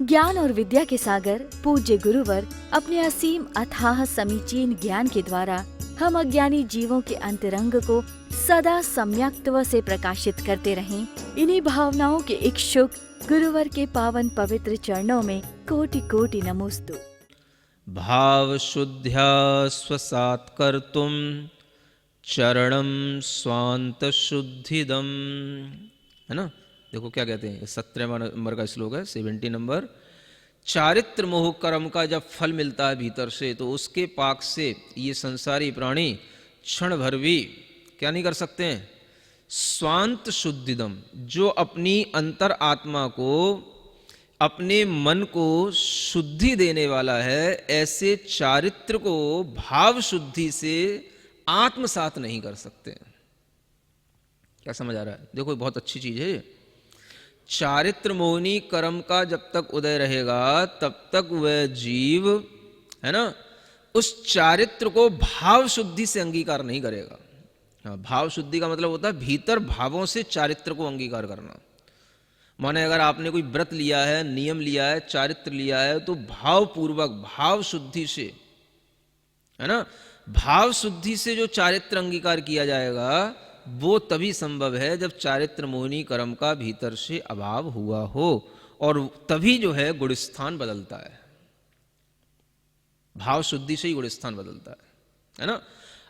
ज्ञान और विद्या के सागर पूज्य गुरुवर अपने असीम अथाह समीचीन ज्ञान के द्वारा हम अज्ञानी जीवों के अंतरंग को सदा सम्यक्त्व से प्रकाशित करते रहें। इन्हीं भावनाओं के इच्छुक गुरुवर के पावन पवित्र चरणों में कोटि कोटि नमोस्तु। भाव शुद्ध्या स्वसात् कर्तुम चरणम स्वांत शुद्धिदम, है ना। देखो क्या कहते हैं, 17 नंबर का श्लोक है, 70 नंबर। चारित्र मोह कर्म का जब फल मिलता है भीतर से, तो उसके पाक से ये संसारी प्राणी क्षण भर भी क्या नहीं कर सकते हैं, स्वांत शुद्धिदम, जो अपनी अंतर आत्मा को, अपने मन को शुद्धि देने वाला है, ऐसे चारित्र को भाव शुद्धि से आत्मसात नहीं कर सकते। क्या समझ आ रहा है? देखो बहुत अच्छी चीज है। चारित्र मोहनी कर्म का जब तक उदय रहेगा तब तक वह जीव, है ना, उस चारित्र को भाव शुद्धि से अंगीकार नहीं करेगा। हाँ, भाव शुद्धि का मतलब होता है भीतर भावों से चारित्र को अंगीकार करना। माने अगर आपने कोई व्रत लिया है, नियम लिया है, चारित्र लिया है, तो भाव पूर्वक, भाव शुद्धि से, है ना, भाव शुद्धि से जो चारित्र अंगीकार किया जाएगा वो तभी संभव है जब चारित्र मोहिनी कर्म का भीतर से अभाव हुआ हो, और तभी जो है गुणस्थान बदलता है। भाव शुद्धि से ही गुणस्थान बदलता है ना।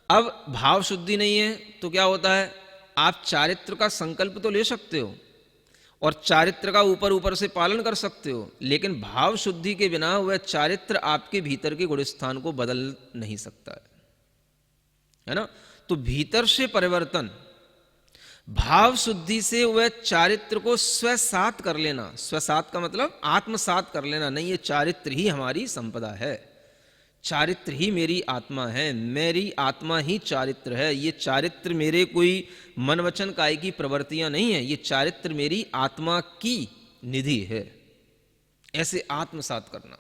अब भाव शुद्धि नहीं है तो क्या होता है, आप चारित्र का संकल्प तो ले सकते हो और चारित्र का ऊपर ऊपर से पालन कर सकते हो, लेकिन भाव शुद्धि के बिना वह चारित्र आपके भीतर के गुणस्थान को बदल नहीं सकता है ना। तो भीतर से परिवर्तन, भाव शुद्धि से वह चारित्र को स्वसात कर लेना। स्वसात का मतलब आत्मसात कर लेना नहीं, ये चारित्र ही हमारी संपदा है, चारित्र ही मेरी आत्मा है, मेरी आत्मा ही चारित्र है। ये चारित्र मेरे कोई मन वचन काय की प्रवृत्तियां नहीं है, ये चारित्र मेरी आत्मा की निधि है, ऐसे आत्मसात करना।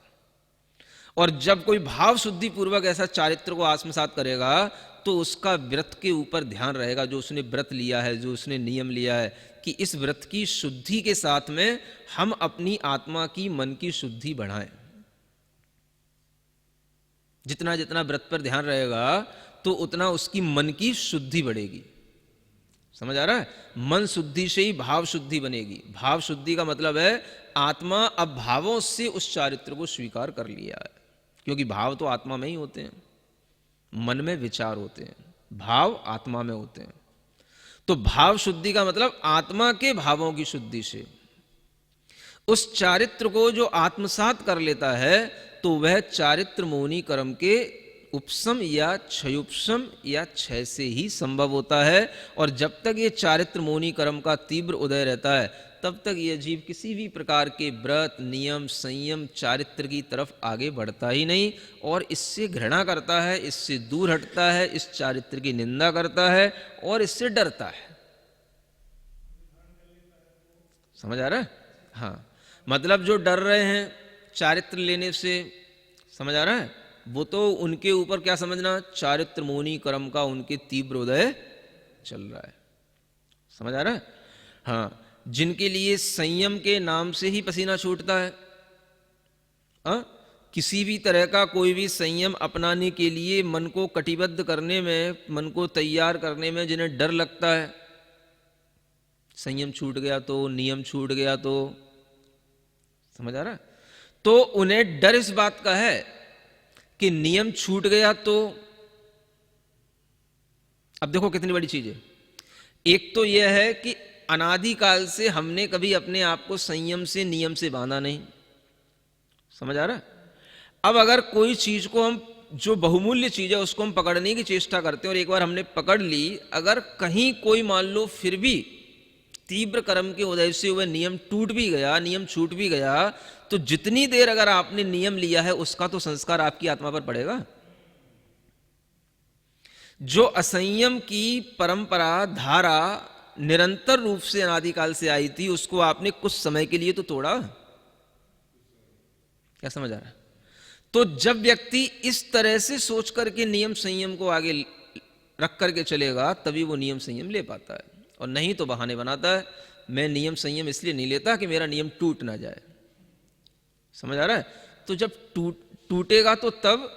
और जब कोई भाव शुद्धि पूर्वक ऐसा चारित्र को आत्मसात करेगा तो उसका व्रत के ऊपर ध्यान रहेगा, जो उसने व्रत लिया है, जो उसने नियम लिया है, कि इस व्रत की शुद्धि के साथ में हम अपनी आत्मा की, मन की शुद्धि बढ़ाएं। जितना जितना व्रत पर ध्यान रहेगा तो उतना उसकी मन की शुद्धि बढ़ेगी। समझ आ रहा है? मन शुद्धि से ही भाव शुद्धि बनेगी। भाव शुद्धि का मतलब है आत्मा अब भावों से उस चारित्र को स्वीकार कर लिया है, क्योंकि भाव तो आत्मा में ही होते हैं, मन में विचार होते हैं, भाव आत्मा में होते हैं। तो भाव शुद्धि का मतलब आत्मा के भावों की शुद्धि से उस चारित्र को जो आत्मसात कर लेता है तो वह चारित्र मोहिनी कर्म के उपशम या क्षयोपशम या क्षय से ही संभव होता है। और जब तक ये चारित्र मोहिनी कर्म का तीव्र उदय रहता है तब तक यह जीव किसी भी प्रकार के व्रत, नियम, संयम, चारित्र की तरफ आगे बढ़ता ही नहीं, और इससे घृणा करता है, इससे दूर हटता है, इस चारित्र की निंदा करता है और इससे डरता है। समझ आ रहा है? हाँ, मतलब जो डर रहे हैं चारित्र लेने से, समझ आ रहा है, वो तो उनके ऊपर क्या समझना, चारित्र मोहिनी कर्म का उनके तीव्र उदय चल रहा है। समझ आ रहा है? हाँ, जिनके लिए संयम के नाम से ही पसीना छूटता है, किसी भी तरह का कोई भी संयम अपनाने के लिए मन को कटिबद्ध करने में, मन को तैयार करने में जिन्हें डर लगता है, संयम छूट गया तो, नियम छूट गया तो, समझ आ रहा है, तो उन्हें डर इस बात का है कि नियम छूट गया तो। अब देखो कितनी बड़ी चीज है। एक तो यह है कि अनादिकाल से हमने कभी अपने आप को संयम से, नियम से बांधा नहीं। समझ आ रहा है? अब अगर कोई चीज को हम, जो बहुमूल्य चीज है उसको हम पकड़ने की चेष्टा करते हैं और एक बार हमने पकड़ ली, अगर कहीं कोई मान लो फिर भी तीव्र कर्म के उदय से वह नियम टूट भी गया, नियम छूट भी गया, तो जितनी देर अगर आपने नियम लिया है उसका तो संस्कार आपकी आत्मा पर पड़ेगा। जो असंयम की परंपरा, धारा निरंतर रूप से अनादिकाल से आई थी, उसको आपने कुछ समय के लिए तो तोड़ा। क्या समझ आ रहा है? तो जब व्यक्ति इस तरह से सोच करके नियम संयम को आगे रख करके चलेगा तभी वो नियम संयम ले पाता है, और नहीं तो बहाने बनाता है। मैं नियम संयम इसलिए नहीं लेता कि मेरा नियम टूट ना जाए। समझ आ रहा है? तो जब टूटेगा तो तब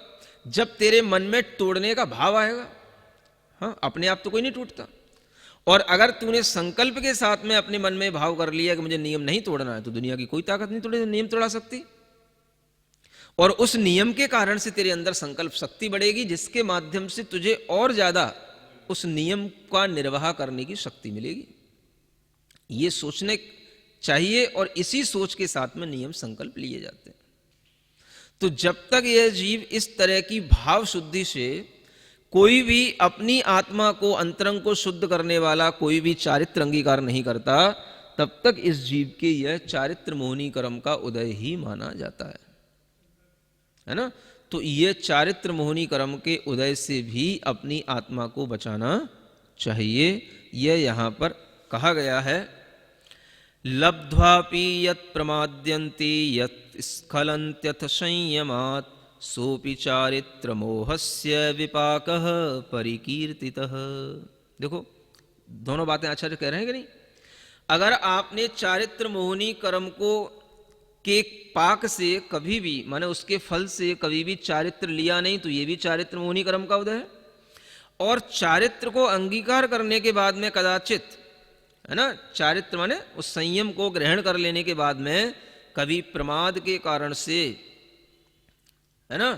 जब तेरे मन में तोड़ने का भाव आएगा। हाँ, अपने आप तो कोई नहीं टूटता। और अगर तूने संकल्प के साथ में अपने मन में भाव कर लिया कि मुझे नियम नहीं तोड़ना है, तो दुनिया की कोई ताकत नहीं तोड़े नियम तोड़ा सकती। और उस नियम के कारण से तेरे अंदर संकल्प शक्ति बढ़ेगी, जिसके माध्यम से तुझे और ज्यादा उस नियम का निर्वाह करने की शक्ति मिलेगी। ये सोचने चाहिए और इसी सोच के साथ में नियम संकल्प लिए जाते हैं। तो जब तक यह जीव इस तरह की भाव शुद्धि से कोई भी अपनी आत्मा को, अंतरंग को शुद्ध करने वाला कोई भी चारित्र अंगीकार नहीं करता, तब तक इस जीव के यह चारित्र मोहनी कर्म का उदय ही माना जाता है ना? तो यह चारित्र मोहनी कर्म के उदय से भी अपनी आत्मा को बचाना चाहिए। यह यहां पर कहा गया है, लब्ध्वापि यत् प्रमाद्यन्ति यत् स्खलन्त्यथ संयमात् सोपि चारित्र मोहस्य विपाकः परिकीर्तितः। देखो, दोनों बातें आचार्य कह रहे हैं कि नहीं? अगर आपने चारित्र मोहनी कर्म को के पाक से कभी भी, माने उसके फल से कभी भी चारित्र लिया नहीं, तो ये भी चारित्र मोहनी कर्म का उदय है। और चारित्र को अंगीकार करने के बाद में कदाचित, है ना, चारित्र माने उस संयम को ग्रहण कर लेने के बाद में कभी प्रमाद के कारण से, है ना,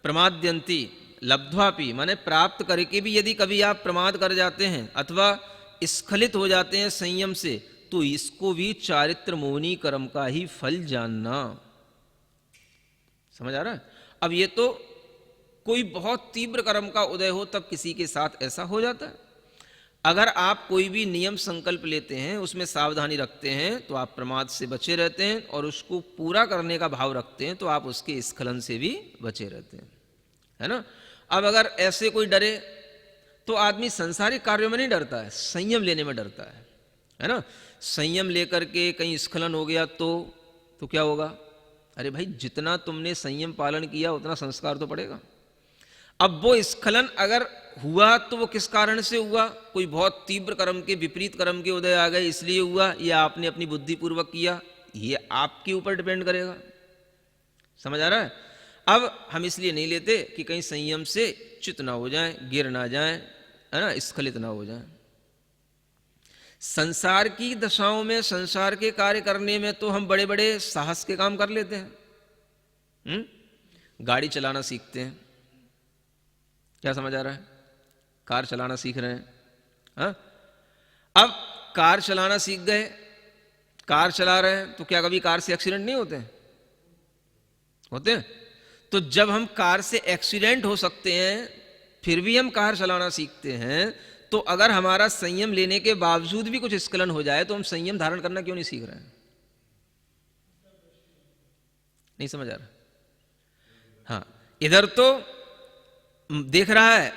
प्रमाद्यंती लब्ध्वापि माने प्राप्त करके भी यदि कभी आप प्रमाद कर जाते हैं अथवा स्खलित हो जाते हैं संयम से, तो इसको भी चारित्र मोहनी कर्म का ही फल जानना। समझ आ रहा है? अब ये तो कोई बहुत तीव्र कर्म का उदय हो तब किसी के साथ ऐसा हो जाता है। अगर आप कोई भी नियम संकल्प लेते हैं, उसमें सावधानी रखते हैं, तो आप प्रमाद से बचे रहते हैं, और उसको पूरा करने का भाव रखते हैं तो आप उसके स्खलन से भी बचे रहते हैं, है ना? अब अगर ऐसे कोई डरे तो आदमी संसारिक कार्यों में नहीं डरता है, संयम लेने में डरता है ना? संयम लेकर के कहीं स्खलन हो गया तो क्या होगा? अरे भाई, जितना तुमने संयम पालन किया उतना संस्कार तो पड़ेगा। अब वो स्खलन अगर हुआ तो वो किस कारण से हुआ? कोई बहुत तीव्र कर्म के, विपरीत कर्म के उदय आ गए इसलिए हुआ, या आपने अपनी बुद्धि पूर्वक किया, ये आपके ऊपर डिपेंड करेगा। समझ आ रहा है? अब हम इसलिए नहीं लेते कि कहीं संयम से च्युत ना हो जाए, गिर ना जाए, है ना, स्खलित ना हो जाए। संसार की दशाओं में, संसार के कार्य करने में तो हम बड़े बड़े साहस के काम कर लेते हैं। गाड़ी चलाना सीखते हैं, क्या समझ आ रहा है? कार चलाना सीख रहे हैं। हाँ? अब कार चलाना सीख गए, कार चला रहे हैं, तो क्या कभी कार से एक्सीडेंट नहीं होते? होते हैं। तो जब हम कार से एक्सीडेंट हो सकते हैं फिर भी हम कार चलाना सीखते हैं, तो अगर हमारा संयम लेने के बावजूद भी कुछ स्खलन हो जाए तो हम संयम धारण करना क्यों नहीं सीख रहे हैं? नहीं समझ आ रहा? हाँ, इधर तो देख रहा है,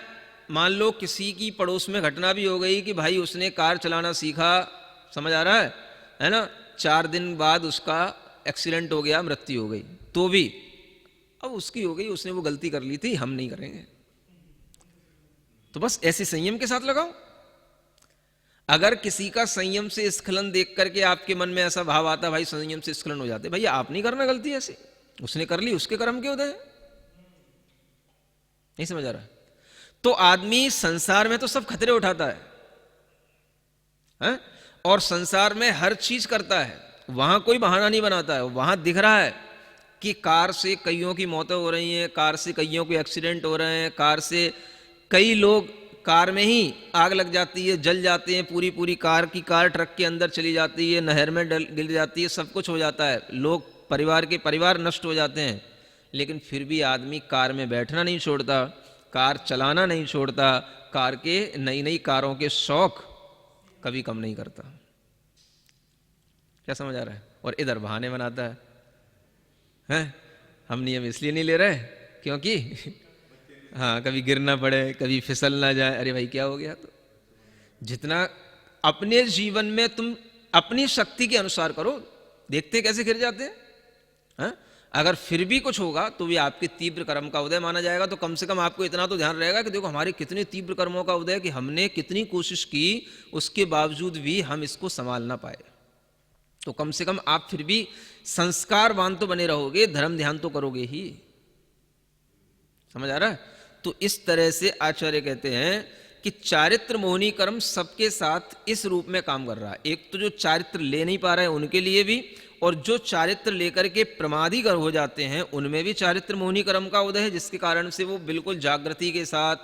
मान लो किसी की पड़ोस में घटना भी हो गई कि भाई उसने कार चलाना सीखा, समझ आ रहा है ना, 4 दिन बाद उसका एक्सीडेंट हो गया, मृत्यु हो गई, तो भी अब उसकी हो गई, उसने वो गलती कर ली थी, हम नहीं करेंगे। तो बस ऐसे संयम के साथ लगाओ। अगर किसी का संयम से स्खलन देख करके आपके मन में ऐसा भाव आता, भाई संयम से स्खलन हो जाते, भैया आप नहीं करना गलती ऐसी, उसने कर ली, उसके कर्म के उदय। नहीं समझ आ रहा? तो आदमी संसार में तो सब खतरे उठाता है? और संसार में हर चीज करता है, वहां कोई बहाना नहीं बनाता है। वहां दिख रहा है कि कार से कईयों की मौतें हो रही हैं, कार से कईयों के एक्सीडेंट हो रहे हैं, कार से कई लोग, कार में ही आग लग जाती है, जल जाते हैं, पूरी पूरी कार की, कार ट्रक के अंदर चली जाती है, नहर में गिर जाती है, सब कुछ हो जाता है, लोग, परिवार के परिवार नष्ट हो जाते हैं। लेकिन फिर भी आदमी कार में बैठना नहीं छोड़ता, कार चलाना नहीं छोड़ता, कार के नई नई कारों के शौक कभी कम नहीं करता। क्या समझ आ रहा है? और इधर बहाने बनाता है, हम नियम इसलिए नहीं ले रहे क्योंकि हाँ, कभी गिरना पड़े, कभी फिसल ना जाए। अरे भाई क्या हो गया? तो जितना अपने जीवन में तुम अपनी शक्ति के अनुसार करो, देखते कैसे गिर जाते हैं। हाँ? अगर फिर भी कुछ होगा तो भी आपके तीव्र कर्म का उदय माना जाएगा। तो कम से कम आपको इतना तो ध्यान रहेगा कि देखो हमारे कितने तीव्र कर्मों का उदय, कि हमने कितनी कोशिश की, उसके बावजूद भी हम इसको संभाल ना पाए। तो कम से कम आप फिर भी संस्कारवान तो बने रहोगे, धर्म ध्यान तो करोगे ही। समझ आ रहा है? तो इस तरह से आचार्य कहते हैं कि चारित्र मोहिनी कर्म सबके साथ इस रूप में काम कर रहा है। एक तो जो चारित्र ले नहीं पा रहे हैं उनके लिए भी, और जो चारित्र लेकर के प्रमादी कर हो जाते हैं उनमें भी चारित्र मोहिनी कर्म का उदय है, जिसके कारण से वो बिल्कुल जागृति के साथ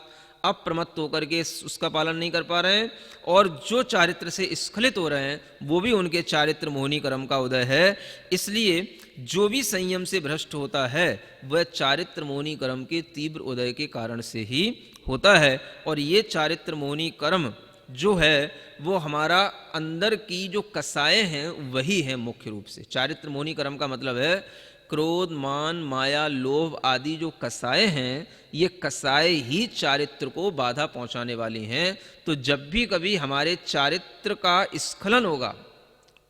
अप्रमत्त होकर के उसका पालन नहीं कर पा रहे हैं, और जो चारित्र से स्खलित हो रहे हैं वो भी उनके चारित्र मोहिनी कर्म का उदय है। इसलिए जो भी संयम से भ्रष्ट होता है वह चारित्र मोहिनी कर्म के तीव्र उदय के कारण से ही होता है। और ये चारित्र मोहिनी कर्म जो है वो हमारा अंदर की जो कसाएं हैं वही है मुख्य रूप से। चारित्र मोहिनी कर्म का मतलब है क्रोध, मान, माया, लोभ आदि जो कसाएं हैं, ये कसाएं ही चारित्र को बाधा पहुंचाने वाली हैं। तो जब भी कभी हमारे चारित्र का स्खलन होगा,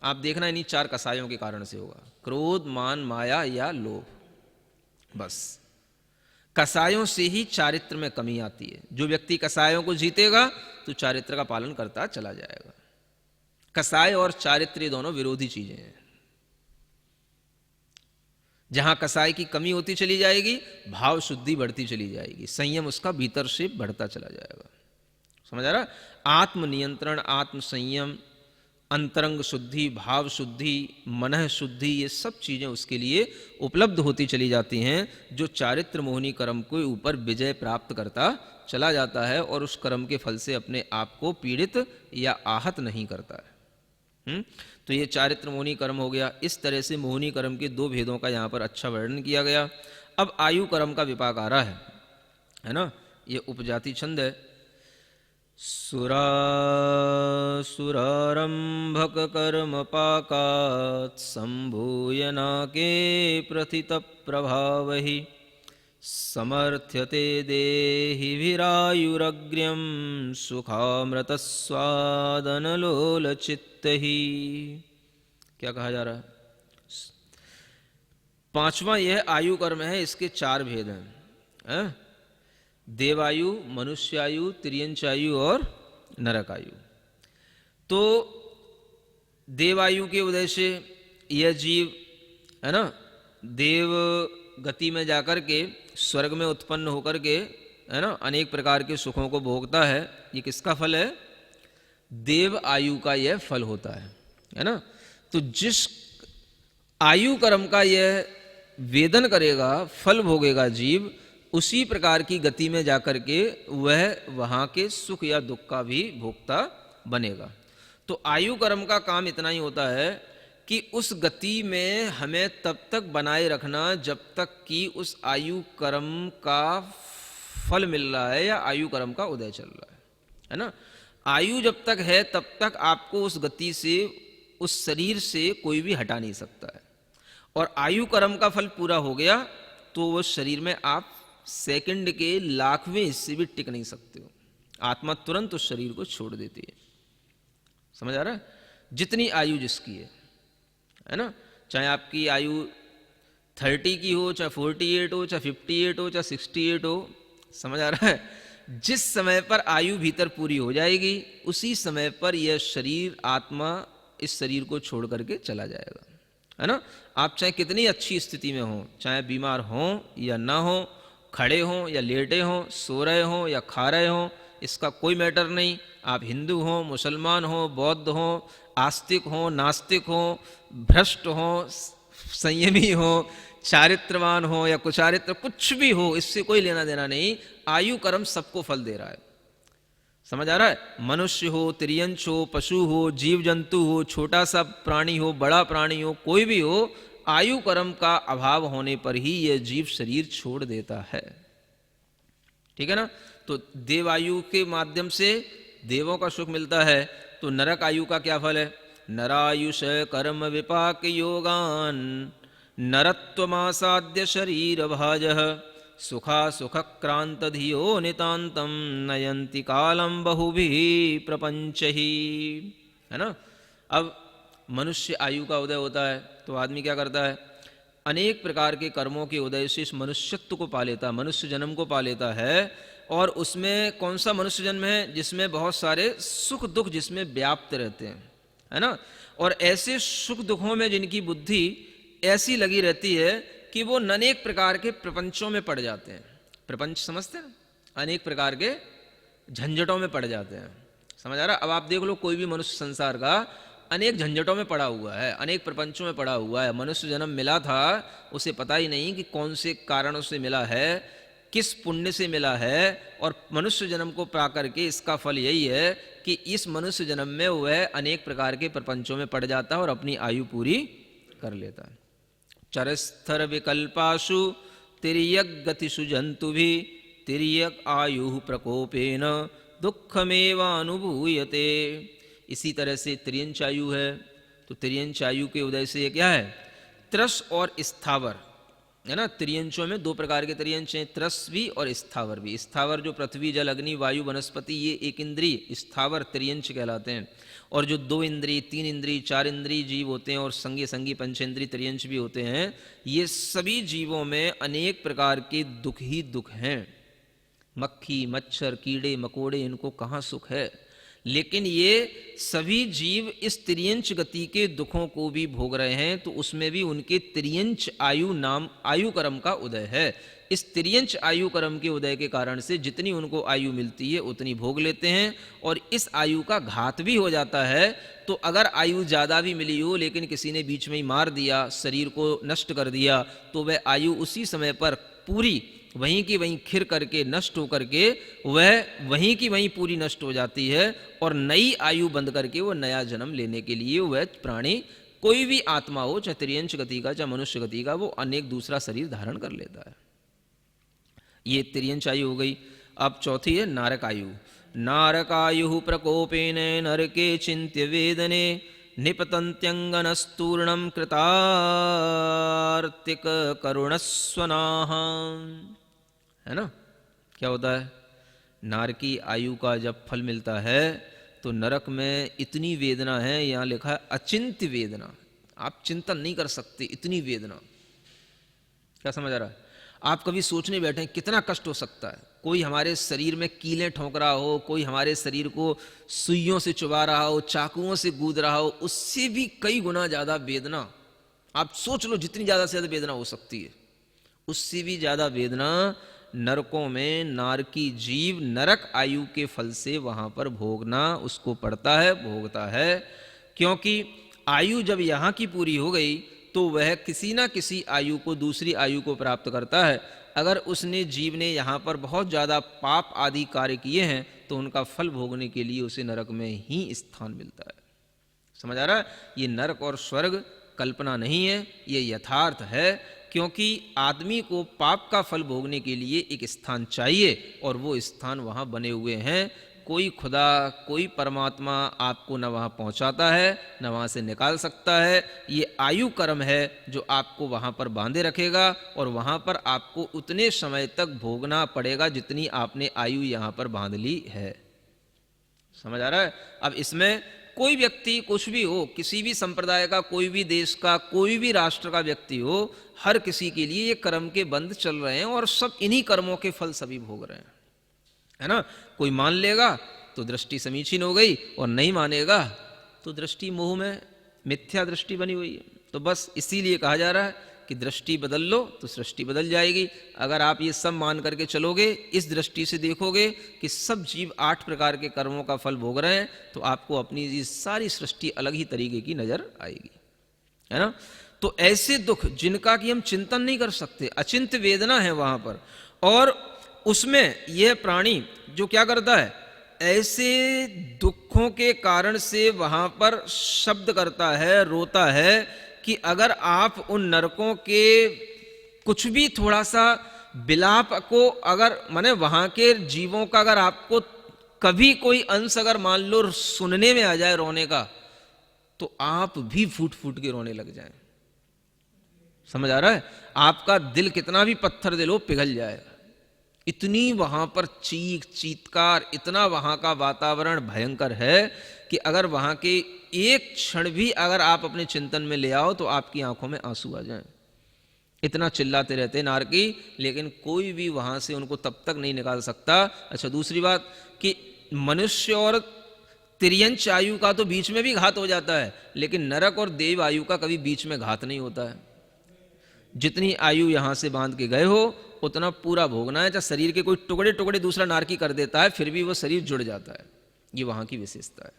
आप देखना इन्हीं चार कसायों के कारण से होगा, क्रोध, मान, माया या लोभ। बस कसायों से ही चारित्र में कमी आती है। जो व्यक्ति कसायों को जीतेगा तो चारित्र का पालन करता चला जाएगा। कसाय और चारित्र दोनों विरोधी चीजें हैं। जहां कसाय की कमी होती चली जाएगी, भाव शुद्धि बढ़ती चली जाएगी, संयम उसका भीतर से बढ़ता चला जाएगा। समझ आ रहा? आत्म नियंत्रण, आत्म संयम, अंतरंग शुद्धि, भाव शुद्धि, मनः शुद्धि, ये सब चीजें उसके लिए उपलब्ध होती चली जाती हैं, जो चारित्र मोहिनी कर्म के ऊपर विजय प्राप्त करता चला जाता है और उस कर्म के फल से अपने आप को पीड़ित या आहत नहीं करता है। तो ये चारित्र मोहिनी कर्म हो गया। इस तरह से मोहिनी कर्म के दो भेदों का यहाँ पर अच्छा वर्णन किया गया। अब आयु कर्म का विपाक आ रहा है ना? ये उपजाति छंद है। सुरारंभक कर्म पाकात् संभूय नाके प्रथित प्रभावहि समर्थ्यते देहिभिरायुरग्र्यं सुखामृतस्वादनलोलचित्तहि। क्या कहा जा रहा है? पांचवा यह आयु कर्म है। इसके चार भेद हैं, देवायु, मनुष्यायु, तिर्यंचायु और नरकायु। तो देवायु के उदय से यह जीव है ना, देव गति में जाकर के स्वर्ग में उत्पन्न होकर के है ना अनेक प्रकार के सुखों को भोगता है। ये किसका फल है? देव आयु का यह फल होता है ना। तो जिस आयु कर्म का यह वेदन करेगा, फल भोगेगा जीव, उसी प्रकार की गति में जाकर के वह वहां के सुख या दुख का भी भोक्ता बनेगा। तो आयु कर्म का काम इतना ही होता है कि उस गति में हमें तब तक बनाए रखना जब तक कि उस आयु कर्म का फल मिल रहा है या आयु कर्म का उदय चल रहा है ना। आयु जब तक है तब तक आपको उस गति से, उस शरीर से कोई भी हटा नहीं सकता है। और आयु कर्म का फल पूरा हो गया तो वो शरीर में आप सेकंड के लाखवें हिस्से भी टिक नहीं सकते हो। आत्मा तुरंत उस शरीर को छोड़ देती है। समझ आ रहा है? जितनी आयु जिसकी है ना, चाहे आपकी आयु 30 की हो, चाहे 48 हो, चाहे 58 हो, चाहे 68 हो। समझ आ रहा है? जिस समय पर आयु भीतर पूरी हो जाएगी उसी समय पर यह शरीर, आत्मा इस शरीर को छोड़ करके चला जाएगा, है ना। आप चाहे कितनी अच्छी स्थिति में हो, चाहे बीमार हो या ना हो, खड़े हो या लेटे हो, सो रहे हो या खा रहे हो, इसका कोई मैटर नहीं। आप हिंदू हो, मुसलमान हो, बौद्ध हो, आस्तिक हो, नास्तिक हो, भ्रष्ट हो, संयमी हो, चारित्रवान हो या कुचारित्र, कुछ भी हो, इससे कोई लेना देना नहीं। आयु कर्म सबको फल दे रहा है। समझ आ रहा है? मनुष्य हो, तिर्यंच हो, पशु हो, जीव जंतु हो, छोटा सा प्राणी हो, बड़ा प्राणी हो, कोई भी हो, आयु कर्म का अभाव होने पर ही यह जीव शरीर छोड़ देता है। ठीक है ना। तो देवायु के माध्यम से देवों का सुख मिलता है। तो नरक आयु का क्या फल है? नरायुष कर्म विपाक योगान नरत्वमासाद्य शरीर भाजः सुखा सुख क्रांत धियो नितांतम नयंति कालम बहुभिः प्रपंचहि। है ना। अब मनुष्य आयु का उदय होता है तो आदमी क्या करता है? अनेक प्रकार के कर्मों के उदय से इस मनुष्यत्व को पा लेता है, मनुष्य जन्म को पा लेता है। और उसमें कौन सा मनुष्य जन्म है? जिसमें बहुत सारे सुख दुख जिसमें व्याप्त रहते हैं, है ना। और ऐसे सुख दुखों में जिनकी बुद्धि ऐसी लगी रहती है कि वो अनेक प्रकार के प्रपंचों में पड़ जाते हैं। प्रपंच समझते हैं, अनेक प्रकार के झंझटों में पड़ जाते हैं। समझ आ रहा। अब आप देख लो, कोई भी मनुष्य संसार का अनेक झंझटों में पड़ा हुआ है, अनेक प्रपंचों में पड़ा हुआ है। मनुष्य जन्म मिला था, उसे पता ही नहीं कि कौन से कारणों से मिला है, किस पुण्य से मिला है। और मनुष्य जन्म को पा करके इसका फल यही है कि इस मनुष्य जन्म में वह अनेक प्रकार के प्रपंचों में पड़ जाता है और अपनी आयु पूरी कर लेता है। चरस्थर विकल्पाशु तिर्यक गतिषु जंतुभि तिर्यक आयु प्रकोपेन दुखमेव अनुभूयते। इसी तरह से त्रियंच आयु है, तो त्रियंच आयु के उदय से क्या है, त्रस और स्थावर, है ना। त्रियंचों में दो प्रकार के त्रियंच हैं, त्रस भी और स्थावर भी। स्थावर जो पृथ्वी जल अग्नि वायु वनस्पति, ये एक इंद्रिय स्थावर त्रियंच कहलाते हैं। और जो दो इंद्रिय तीन इंद्रिय चार इंद्रिय जीव होते हैं और संगी संगी पंचेंद्रिय त्रियंच भी होते हैं, ये सभी जीवों में अनेक प्रकार के दुख ही दुख हैं। मक्खी मच्छर कीड़े मकोड़े, इनको कहाँ सुख है। लेकिन ये सभी जीव इस त्रियंच गति के दुखों को भी भोग रहे हैं, तो उसमें भी उनके त्रियंच आयु नाम आयु कर्म का उदय है। इस त्रियंच आयु कर्म के उदय के कारण से जितनी उनको आयु मिलती है उतनी भोग लेते हैं। और इस आयु का घात भी हो जाता है। तो अगर आयु ज़्यादा भी मिली हो लेकिन किसी ने बीच में ही मार दिया, शरीर को नष्ट कर दिया, तो वह आयु उसी समय पर पूरी वहीं की वहीं खिर करके नष्ट हो करके वह वहीं की वहीं पूरी नष्ट हो जाती है। और नई आयु बंद करके वो नया जन्म लेने के लिए वह प्राणी, कोई भी आत्मा हो, चाहे त्रियंच गति का चाहे मनुष्य गति का, वो अनेक दूसरा शरीर धारण कर लेता है। ये त्रियंच आयु हो गई। अब चौथी है नारक आयु। नारकायु प्रकोपेन नरके चिंत्य वेदने निपतंत्यंगनस्तूर्णम कृतार्तिक करुणस्वनाः। है ना। क्या होता है, नारकी आयु का जब फल मिलता है तो नरक में इतनी वेदना है, यहां लिखा है अचिंत्य वेदना, आप चिंतन नहीं कर सकते इतनी वेदना। क्या समझ आ रहा है। आप कभी सोचने बैठे कितना कष्ट हो सकता है। कोई हमारे शरीर में कीलें ठोंक रहा हो, कोई हमारे शरीर को सुइयों से चुभा रहा हो, चाकुओं से गूंद रहा हो, उससे भी कई गुना ज्यादा वेदना। आप सोच लो जितनी ज्यादा से ज्यादा वेदना हो सकती है, उससे भी ज्यादा वेदना नरकों में नारकी जीव नरक आयु के फल से वहां पर भोगना उसको पड़ता है, भोगता है। क्योंकि आयु जब यहाँ की पूरी हो गई तो वह किसी ना किसी आयु को दूसरी आयु को प्राप्त करता है। अगर उसने जीव ने यहाँ पर बहुत ज़्यादा पाप आदि कार्य किए हैं तो उनका फल भोगने के लिए उसे नरक में ही स्थान मिलता है। समझ आ रहा है। ये नरक और स्वर्ग कल्पना नहीं है, ये यथार्थ है। क्योंकि आदमी को पाप का फल भोगने के लिए एक स्थान चाहिए और वो स्थान वहाँ बने हुए हैं। कोई खुदा कोई परमात्मा आपको न वहाँ पहुँचाता है न वहाँ से निकाल सकता है। ये आयु कर्म है जो आपको वहाँ पर बांधे रखेगा और वहाँ पर आपको उतने समय तक भोगना पड़ेगा जितनी आपने आयु यहाँ पर बांध ली है। समझ आ रहा है। अब इसमें कोई व्यक्ति कुछ भी हो, किसी भी संप्रदाय का, कोई भी देश का, कोई भी राष्ट्र का व्यक्ति हो, हर किसी के लिए ये कर्म के बंध चल रहे हैं और सब इन्हीं कर्मों के फल सभी भोग रहे हैं, है ना। कोई मान लेगा तो दृष्टि समीचीन हो गई और नहीं मानेगा तो दृष्टि मोह में मिथ्या दृष्टि बनी हुई है। तो बस इसीलिए कहा जा रहा है कि दृष्टि बदल लो तो सृष्टि बदल जाएगी। अगर आप ये सब मान करके चलोगे, इस दृष्टि से देखोगे कि सब जीव 8 प्रकार के कर्मों का फल भोग रहे हैं, तो आपको अपनी ये सारी सृष्टि अलग ही तरीके की नजर आएगी, है ना। तो ऐसे दुख जिनका कि हम चिंतन नहीं कर सकते, अचिंत्य वेदना है वहां पर। और उसमें यह प्राणी जो क्या करता है, ऐसे दुखों के कारण से वहां पर शब्द करता है, रोता है कि अगर आप उन नरकों के कुछ भी थोड़ा सा विलाप को, अगर माने वहां के जीवों का अगर आपको कभी कोई अंश अगर मान लो सुनने में आ जाए रोने का, तो आप भी फूट फूट के रोने लग जाएं। समझ आ रहा है। आपका दिल कितना भी पत्थर दिल हो पिघल जाएगा। इतनी वहां पर चीख चीत्कार, इतना वहां का वातावरण भयंकर है कि अगर वहां के एक क्षण भी अगर आप अपने चिंतन में ले आओ तो आपकी आंखों में आंसू आ जाएं। इतना चिल्लाते रहते नारकी, लेकिन कोई भी वहां से उनको तब तक नहीं निकाल सकता। अच्छा, दूसरी बात कि मनुष्य और तिर्यंच आयु का तो बीच में भी घात हो जाता है, लेकिन नरक और देव आयु का कभी बीच में घात नहीं होता है। जितनी आयु यहां से बांध के गए हो उतना पूरा भोगना है। चाहे शरीर के कोई टुकड़े टुकड़े दूसरा नारकी कर देता है, फिर भी वो शरीर जुड़ जाता है। ये वहां की विशेषता है।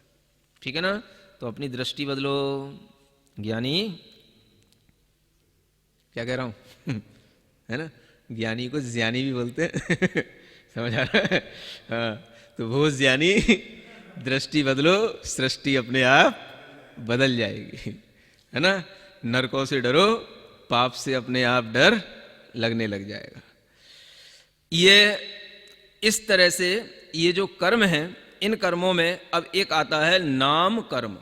ठीक है ना? तो अपनी दृष्टि बदलो ज्ञानी। क्या कह रहा हूं? है ना? ज्ञानी को ज्ञानी भी बोलते हैं। समझ आ रहा है? हाँ, तो वो ज्ञानी, दृष्टि बदलो, सृष्टि अपने आप बदल जाएगी। है ना? नरकों से डरो, पाप से अपने आप डर लगने लग जाएगा। ये इस तरह से ये जो कर्म है, इन कर्मों में अब एक आता है नाम कर्म।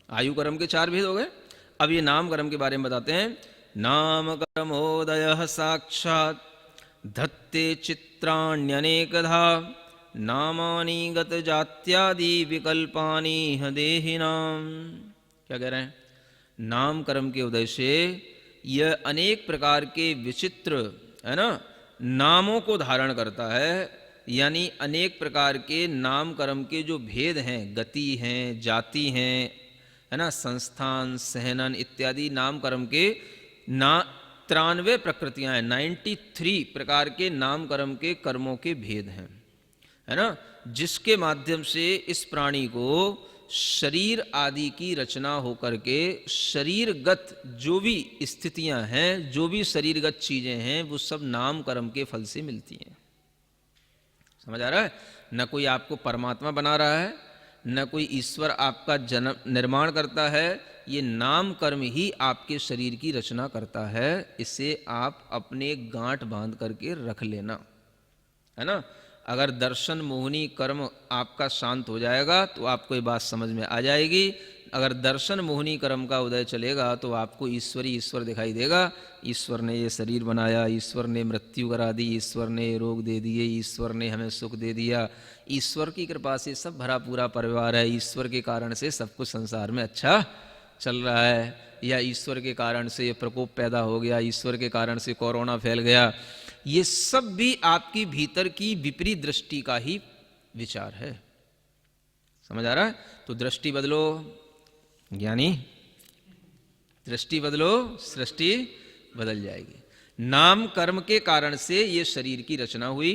आयु कर्म के 4 भेद हो गए। अब ये नाम कर्म के बारे में बताते हैं। नाम कर्मोदय साक्षात धत्ते चित्राण्यनेकधा नामानि गत जात्यादि विकल्पानि देहिनाम। क्या कह रहे हैं? नाम कर्म के उदय से यह अनेक प्रकार के विचित्र, है ना, नामों को धारण करता है। यानी अनेक प्रकार के नाम कर्म के जो भेद हैं, गति हैं, जाति हैं, है ना, संस्थान, सहनन इत्यादि नाम कर्म के 93 प्रकृतियां हैं। 93 प्रकार के नाम कर्म के कर्मों के भेद हैं, है ना, जिसके माध्यम से इस प्राणी को शरीर आदि की रचना होकर के शरीरगत जो भी स्थितियां हैं, जो भी शरीरगत चीजें हैं, वो सब नाम कर्म के फल से मिलती हैं। समझ आ रहा है? न कोई आपको परमात्मा बना रहा है, न कोई ईश्वर आपका जन्म निर्माण करता है। ये नाम कर्म ही आपके शरीर की रचना करता है। इसे आप अपने गांठ बांध करके रख लेना, है ना। अगर दर्शन मोहनी कर्म आपका शांत हो जाएगा तो आपको ये बात समझ में आ जाएगी। अगर दर्शन मोहनी कर्म का उदय चलेगा तो आपको ईश्वरी ईश्वर दिखाई देगा। ईश्वर ने ये शरीर बनाया, ईश्वर ने मृत्यु करा दी, ईश्वर ने रोग दे दिए, ईश्वर ने हमें सुख दे दिया। ईश्वर की कृपा से सब भरा पूरा परिवार है। ईश्वर के कारण से सब कुछ संसार में अच्छा चल रहा है। या ईश्वर के कारण से ये प्रकोप पैदा हो गया, ईश्वर के कारण से कोरोना फैल गया। ये सब भी आपकी भीतर की विपरीत दृष्टि का ही विचार है। समझ आ रहा है? तो दृष्टि बदलो ज्ञानी, दृष्टि बदलो, सृष्टि बदल जाएगी। नाम कर्म के कारण से ये शरीर की रचना हुई।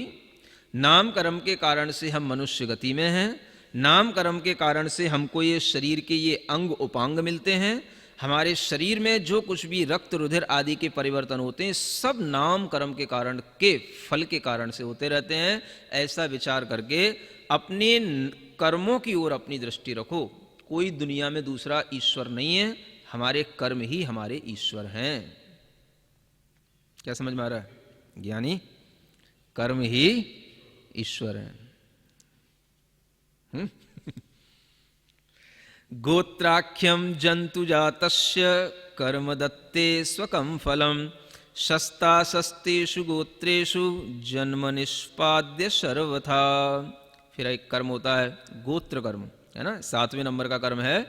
नाम कर्म के कारण से हम मनुष्य गति में हैं। नाम कर्म के कारण से हमको ये शरीर के ये अंग उपांग मिलते हैं। हमारे शरीर में जो कुछ भी रक्त रुधिर आदि के परिवर्तन होते हैं, सब नाम कर्म के कारण के फल के कारण से होते रहते हैं। ऐसा विचार करके अपने कर्मों की ओर अपनी दृष्टि रखो। कोई दुनिया में दूसरा ईश्वर नहीं है, हमारे कर्म ही हमारे ईश्वर हैं। क्या समझ में आ रहा है? ज्ञानी, कर्म ही ईश्वर है। गोत्राख्यम जंतु जातस्य कर्म दत्ते स्वकं फलम शस्ताशस्तेषु गोत्रेषु जन्म निष्पाद्य सर्वथा। फिर एक कर्म होता है गोत्र कर्म, है ना, 7वें नंबर का कर्म है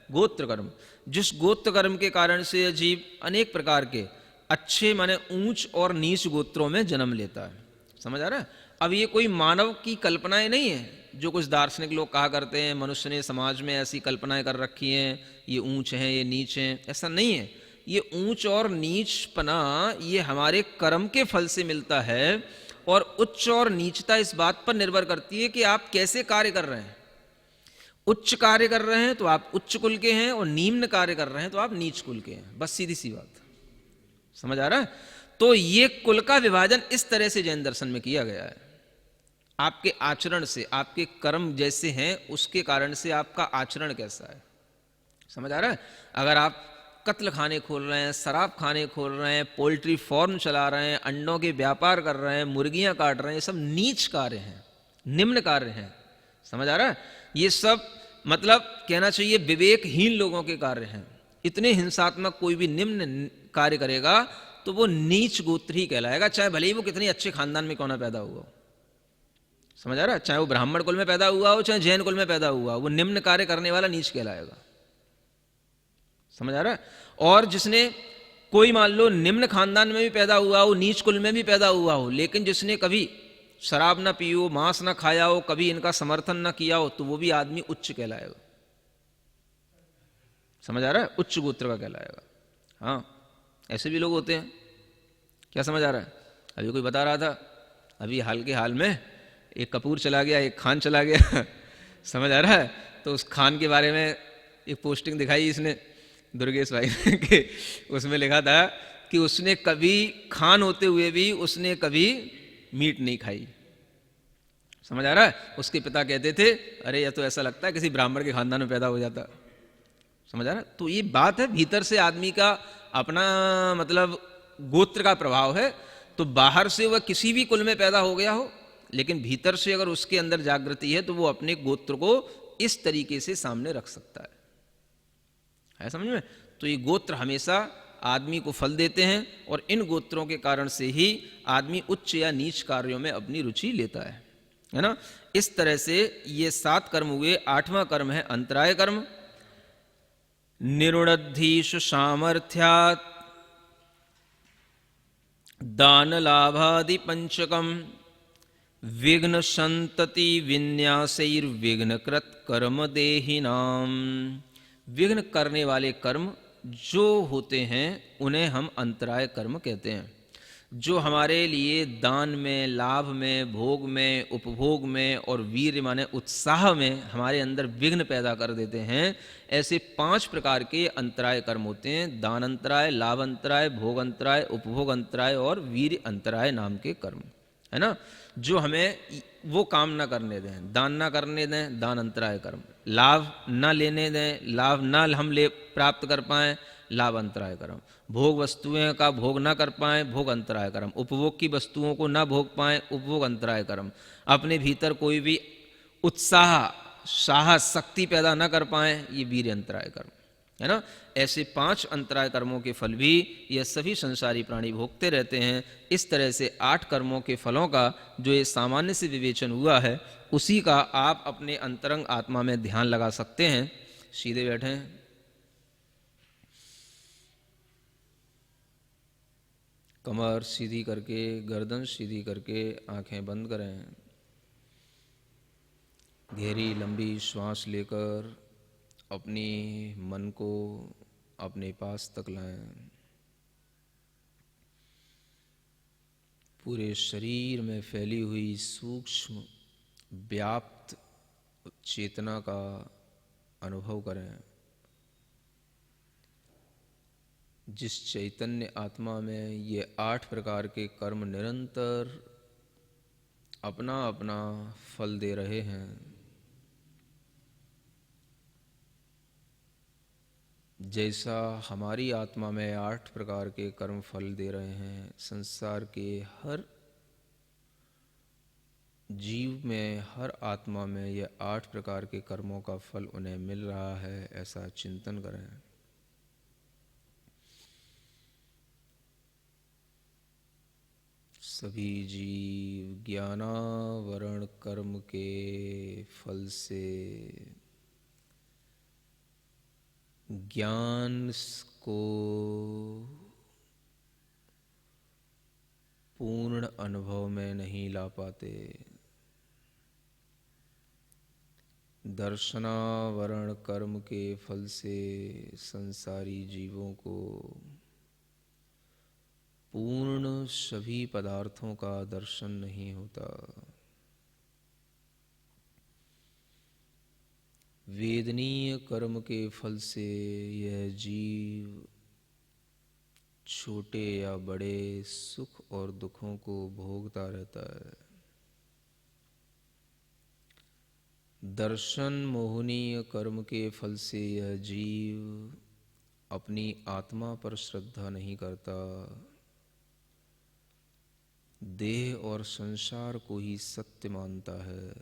गोत्र कर्म। जिस गोत्र कर्म के कारण से जीव अनेक प्रकार के अच्छे माने ऊंच और नीच गोत्रों में जन्म लेता है। समझ आ रहा है? अब ये कोई मानव की कल्पनाएं नहीं है जो कुछ दार्शनिक लोग कहा करते हैं मनुष्य ने समाज में ऐसी कल्पनाएं कर रखी हैं, ये ऊंच हैं, ये नीच हैं। ऐसा नहीं है। ये ऊंच और नीचपना ये हमारे कर्म के फल से मिलता है। और उच्च और नीचता इस बात पर निर्भर करती है कि आप कैसे कार्य कर रहे हैं। उच्च कार्य कर रहे हैं तो आप उच्च कुल के हैं, और निम्न कार्य कर रहे हैं तो आप नीच कुल के हैं। बस सीधी सी बात। समझ आ रहा है? तो ये कुल का विभाजन इस तरह से जैन दर्शन में किया गया है। आपके आचरण से, आपके कर्म जैसे हैं उसके कारण से आपका आचरण कैसा है। समझ आ रहा है? अगर आप कत्ल खाने खोल रहे हैं, शराब खाने खोल रहे हैं, पोल्ट्री फार्म चला रहे हैं, अंडों के व्यापार कर रहे हैं, मुर्गियां काट रहे हैं, ये सब नीच कार्य हैं, निम्न कार्य हैं। समझ आ रहा है? ये सब मतलब कहना चाहिए विवेकहीन लोगों के कार्य हैं। इतने हिंसात्मक कोई भी निम्न कार्य करेगा तो वो नीच गोत्र ही कहलाएगा, चाहे भले ही वो कितने अच्छे खानदान में क्यों ना पैदा हुआ हो। समझ आ रहा है? चाहे वो ब्राह्मण कुल में पैदा हुआ हो, चाहे जैन कुल में पैदा हुआ हो, वो निम्न कार्य करने वाला नीच कहलाएगा। समझ आ रहा है? और जिसने कोई मान लो निम्न खानदान में भी पैदा हुआ हो, नीच कुल में भी पैदा हुआ हो, लेकिन जिसने कभी शराब ना पियो, मांस ना खाया हो, कभी इनका समर्थन ना किया हो, तो वो भी आदमी उच्च कहलाएगा। समझ आ रहा है? उच्च गोत्र का कहलाएगा। हाँ, ऐसे भी लोग होते हैं। क्या समझ आ रहा है? अभी कोई बता रहा था, अभी हाल के हाल में एक कपूर चला गया, एक खान चला गया समझ आ रहा है? तो उस खान के बारे में एक पोस्टिंग दिखाई इसने, दुर्गेश भाई ने, कि उसमें लिखा था कि उसने कभी खान होते हुए भी उसने कभी मीट नहीं खाई। समझ आ रहा है? उसके पिता कहते थे, अरे यह तो ऐसा लगता है किसी ब्राह्मण के खानदान में पैदा हो जाता। समझ आ रहा है? तो ये बात है, भीतर से आदमी का अपना मतलब गोत्र का प्रभाव है। तो बाहर से वह किसी भी कुल में पैदा हो गया हो, लेकिन भीतर से अगर उसके अंदर जागृति है तो वो अपने गोत्र को इस तरीके से सामने रख सकता है समझ में? तो ये गोत्र हमेशा आदमी को फल देते हैं, और इन गोत्रों के कारण से ही आदमी उच्च या नीच कार्यों में अपनी रुचि लेता है ना? इस तरह से ये 7 कर्म हुए। 8वां कर्म है अंतराय कर्म। निरुणद्धीषु सामर्थ्यात् दान लाभादि पंचकम विघ्न संतति विन्यासैर्विघ्नकृत कर्म देहिनाम। विघ्न करने वाले कर्म जो होते हैं उन्हें हम अंतराय कर्म कहते हैं। जो हमारे लिए दान में, लाभ में, भोग में, उपभोग में और वीर माने उत्साह में हमारे अंदर विघ्न पैदा कर देते हैं, ऐसे 5 प्रकार के अंतराय कर्म होते हैं। दान अंतराय, लाभ अंतराय, भोग अंतराय, उपभोग अंतराय और वीर अंतराय नाम के कर्म, है ना? जो हमें वो काम ना करने दें, दान ना करने दें, दान अंतराय कर्म। लाभ ना लेने दें, लाभ ना हम ले प्राप्त कर पाएं, लाभ अंतराय कर्म। भोग वस्तुएं का भोग ना कर पाएं, भोग अंतराय कर्म। उपभोग की वस्तुओं को ना भोग पाएं, उपभोग अंतराय कर्म। अपने भीतर कोई भी उत्साह, साहस, शक्ति पैदा ना कर पाएं, ये वीर अंतराय कर्म, है ना? ऐसे 5 अंतराय कर्मों के फल भी यह सभी संसारी प्राणी भोगते रहते हैं। इस तरह से 8 कर्मों के फलों का जो ये सामान्य से विवेचन हुआ है, उसी का आप अपने अंतरंग आत्मा में ध्यान लगा सकते हैं। सीधे बैठें, कमर सीधी करके, गर्दन सीधी करके, आंखें बंद करें। गहरी लंबी श्वास लेकर अपनी मन को अपने पास तक लाएं। पूरे शरीर में फैली हुई सूक्ष्म व्याप्त चेतना का अनुभव करें। जिस चैतन्य आत्मा में ये 8 प्रकार के कर्म निरंतर अपना अपना फल दे रहे हैं, जैसा हमारी आत्मा में 8 प्रकार के कर्म फल दे रहे हैं, संसार के हर जीव में, हर आत्मा में यह 8 प्रकार के कर्मों का फल उन्हें मिल रहा है, ऐसा चिंतन करें। सभी जीव ज्ञानावरण कर्म के फल से ज्ञान को पूर्ण अनुभव में नहीं ला पाते। दर्शनावरण कर्म के फल से संसारी जीवों को पूर्ण सभी पदार्थों का दर्शन नहीं होता। वेदनीय कर्म के फल से यह जीव छोटे या बड़े सुख और दुखों को भोगता रहता है। दर्शन मोहनीय कर्म के फल से यह जीव अपनी आत्मा पर श्रद्धा नहीं करता, देह और संसार को ही सत्य मानता है।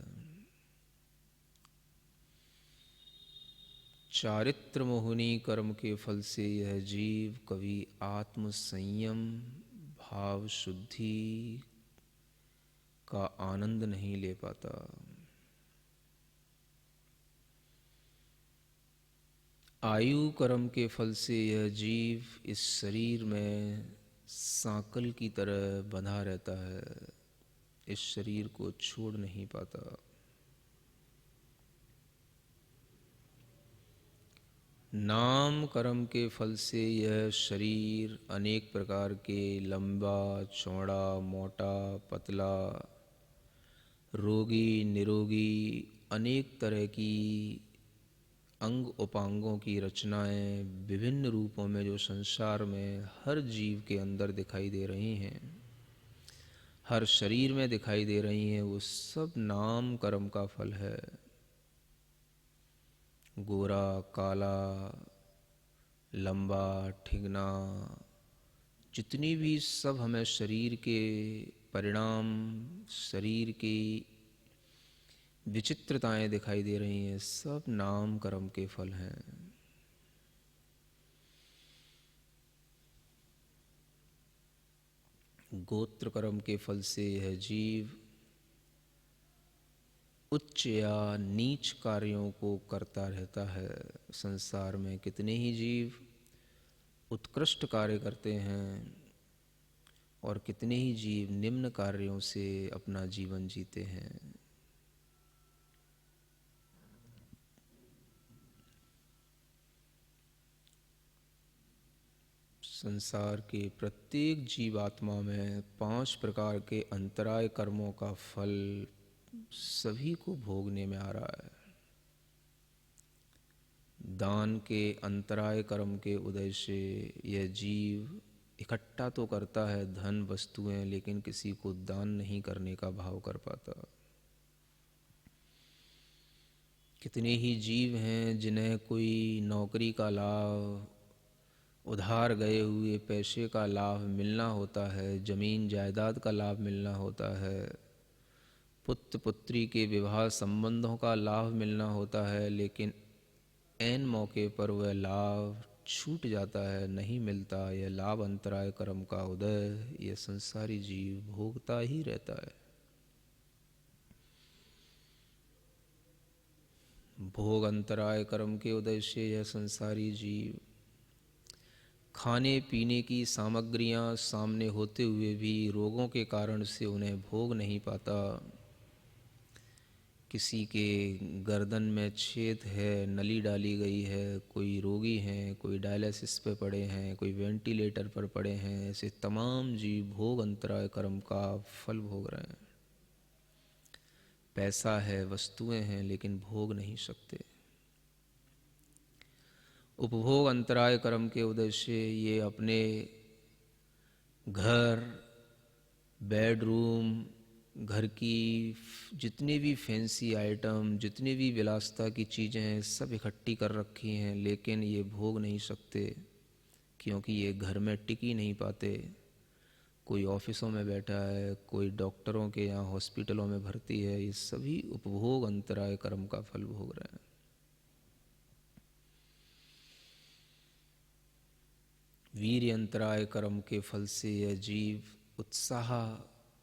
चारित्र मोहनी कर्म के फल से यह जीव कभी आत्म संयम, भाव शुद्धि का आनंद नहीं ले पाता। आयु कर्म के फल से यह जीव इस शरीर में सांकल की तरह बंधा रहता है। इस शरीर को छोड़ नहीं पाता। नाम कर्म के फल से यह शरीर अनेक प्रकार के लंबा चौड़ा मोटा पतला रोगी निरोगी अनेक तरह की अंग उपांगों की रचनाएं विभिन्न रूपों में जो संसार में हर जीव के अंदर दिखाई दे रही हैं, हर शरीर में दिखाई दे रही हैं, वो सब नाम कर्म का फल है। गोरा काला लंबा ठिगना जितनी भी सब हमें शरीर के परिणाम, शरीर की विचित्रताएं दिखाई दे रही हैं, सब नाम कर्म के फल हैं। गोत्र कर्म के फल से यह जीव उच्च या नीच कार्यों को करता रहता है। संसार में कितने ही जीव उत्कृष्ट कार्य करते हैं और कितने ही जीव निम्न कार्यों से अपना जीवन जीते हैं। संसार के प्रत्येक जीवात्मा में 5 प्रकार के अंतराय कर्मों का फल सभी को भोगने में आ रहा है। दान के अंतराय कर्म के उदय से यह जीव इकट्ठा तो करता है धन वस्तुएं, लेकिन किसी को दान नहीं करने का भाव कर पाता। कितने ही जीव हैं जिन्हें कोई नौकरी का लाभ, उधार गए हुए पैसे का लाभ मिलना होता है, जमीन जायदाद का लाभ मिलना होता है, पुत्र पुत्री के विवाह संबंधों का लाभ मिलना होता है, लेकिन ऐन मौके पर वह लाभ छूट जाता है, नहीं मिलता। यह लाभ अंतराय कर्म का उदय यह संसारी जीव भोगता ही रहता है। भोग अंतराय कर्म के उदय से यह संसारी जीव खाने पीने की सामग्रियां सामने होते हुए भी रोगों के कारण से उन्हें भोग नहीं पाता। किसी के गर्दन में छेद है, नली डाली गई है, कोई रोगी हैं, कोई डायलिसिस पे पड़े हैं, कोई वेंटिलेटर पर पड़े हैं, ऐसे तमाम जीव भोग अंतराय कर्म का फल भोग रहे हैं। पैसा है, वस्तुएं हैं, लेकिन भोग नहीं सकते। उपभोग अंतराय कर्म के उदय से ये अपने घर, बेडरूम, घर की जितने भी फैंसी आइटम, जितने भी विलासिता की चीज़ें हैं, सब इकट्ठी कर रखी हैं, लेकिन ये भोग नहीं सकते क्योंकि ये घर में टिक ही नहीं पाते। कोई ऑफिसों में बैठा है, कोई डॉक्टरों के यहाँ हॉस्पिटलों में भर्ती है, ये सभी उपभोग अंतराय कर्म का फल भोग रहे हैं। वीर्य अंतराय कर्म के फल से यह जीव उत्साह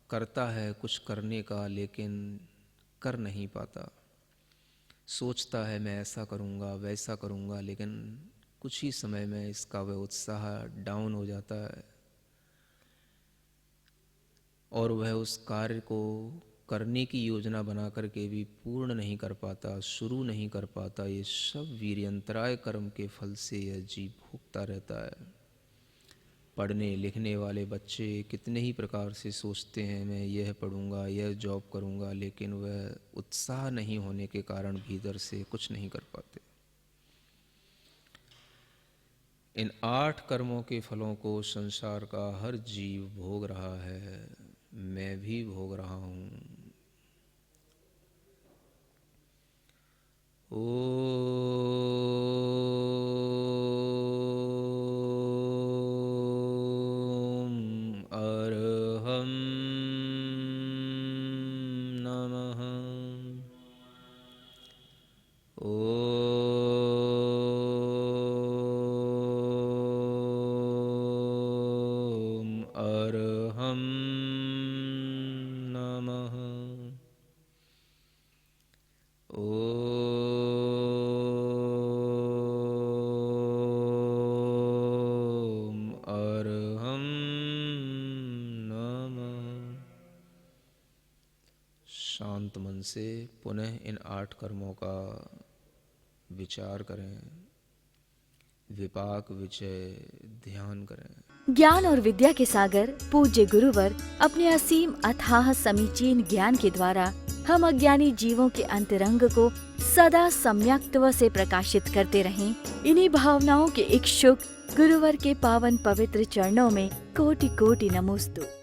करता है कुछ करने का, लेकिन कर नहीं पाता। सोचता है मैं ऐसा करूँगा वैसा करूँगा, लेकिन कुछ ही समय में इसका वह उत्साह डाउन हो जाता है और वह उस कार्य को करने की योजना बना करके भी पूर्ण नहीं कर पाता, शुरू नहीं कर पाता। ये सब वीर्यंतराय कर्म के फल से यह जीव भोगता रहता है। पढ़ने लिखने वाले बच्चे कितने ही प्रकार से सोचते हैं मैं यह पढ़ूंगा, यह जॉब करूंगा, लेकिन वह उत्साह नहीं होने के कारण भीतर से कुछ नहीं कर पाते। इन 8 कर्मों के फलों को संसार का हर जीव भोग रहा है, मैं भी भोग रहा हूँ। अरहं नमः। अरहं नमः। शांत मन से पुनः इन 8 कर्मों का विचार करें, विपाक विजय ध्यान करें। ज्ञान और विद्या के सागर पूज्य गुरुवर अपने असीम अथाह समीचीन ज्ञान के द्वारा हम अज्ञानी जीवों के अंतरंग को सदा सम्यक्त्व से प्रकाशित करते रहें। इन्हीं भावनाओं के इच्छुक गुरुवर के पावन पवित्र चरणों में कोटि कोटि नमोस्तु।